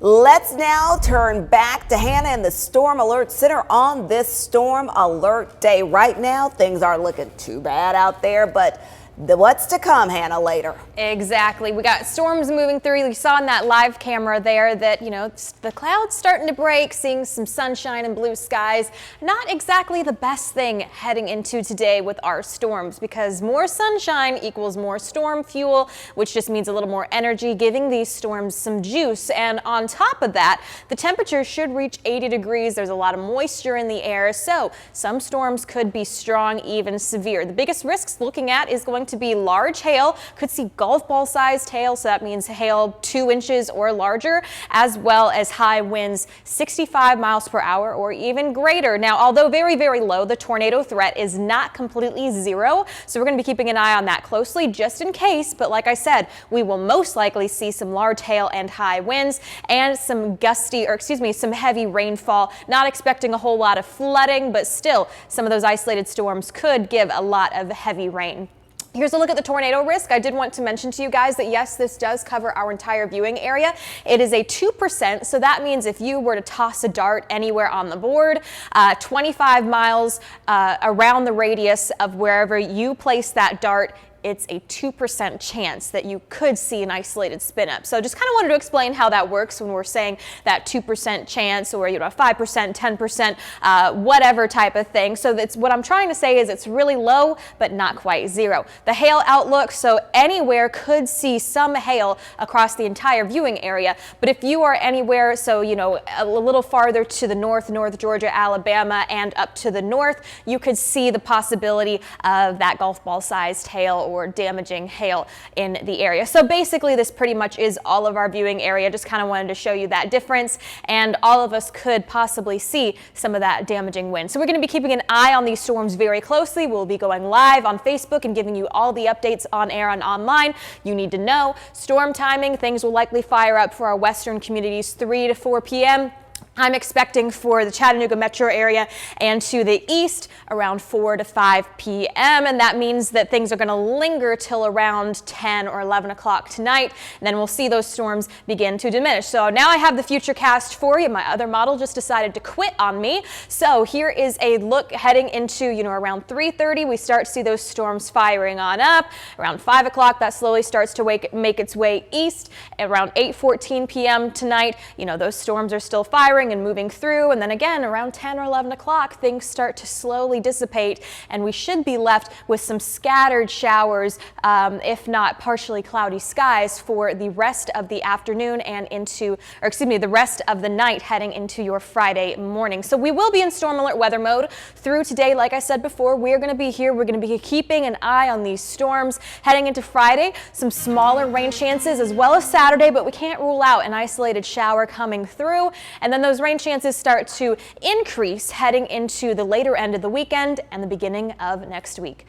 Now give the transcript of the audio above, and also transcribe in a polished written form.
Let's now turn back to Hannah in the Storm Alert Center on this Storm Alert Day. Right now, things aren't looking too bad out there, but what's to come, Hannah, later? Exactly. We got storms moving through. You saw in that live camera there that, the clouds starting to break, seeing some sunshine and blue skies. Not exactly the best thing heading into today with our storms, because more sunshine equals more storm fuel, which just means a little more energy, giving these storms some juice. And on top of that, the temperature should reach 80 degrees. There's a lot of moisture in the air, so some storms could be strong, even severe. The biggest risks looking at is going to be large hail. Could see golf ball sized hail, so that means hail 2 inches or larger, as well as high winds 65 miles per hour or even greater. Now, although very, very low, the tornado threat is not completely zero, so we're going to be keeping an eye on that closely just in case. But like I said, we will most likely see some large hail and high winds and some some heavy rainfall. Not expecting a whole lot of flooding, but still some of those isolated storms could give a lot of heavy rain. Here's a look at the tornado risk. I did want to mention to you guys that yes, this does cover our entire viewing area. It is a 2%, so that means if you were to toss a dart anywhere on the board, 25 miles around the radius of wherever you place that dart, it's a 2% chance that you could see an isolated spin up. So just kind of wanted to explain how that works when we're saying that 2% chance, or 5%, 10%, whatever type of thing. So that's what I'm trying to say is it's really low, but not quite zero. The hail outlook, so anywhere could see some hail across the entire viewing area. But if you are anywhere, so a little farther to the north, North Georgia, Alabama, and up to the north, you could see the possibility of that golf ball sized hail or damaging hail in the area. So basically this pretty much is all of our viewing area. Just kind of wanted to show you that difference, and all of us could possibly see some of that damaging wind. So we're going to be keeping an eye on these storms very closely. We'll be going live on Facebook and giving you all the updates on air and online. You need to know storm timing. Things will likely fire up for our western communities 3 to 4 p.m. I'm expecting for the Chattanooga metro area and to the east around 4 to 5 p.m. And that means that things are going to linger till around 10 or 11 o'clock tonight. And then we'll see those storms begin to diminish. So now I have the future cast for you. My other model just decided to quit on me. So here is a look heading into, around 3:30. We start to see those storms firing on up. Around 5 o'clock, that slowly starts to make its way east. Around 8:14 p.m. tonight, those storms are still firing and moving through, and then again around 10 or 11 o'clock things start to slowly dissipate, and we should be left with some scattered showers, if not partially cloudy skies for the rest of the afternoon and the rest of the night heading into your Friday morning. So we will be in storm alert weather mode through today. Like I said before, we're going to be here. We're going to be keeping an eye on these storms heading into Friday. Some smaller rain chances as well as Saturday, but we can't rule out an isolated shower coming through, and then those rain chances start to increase heading into the later end of the weekend and the beginning of next week.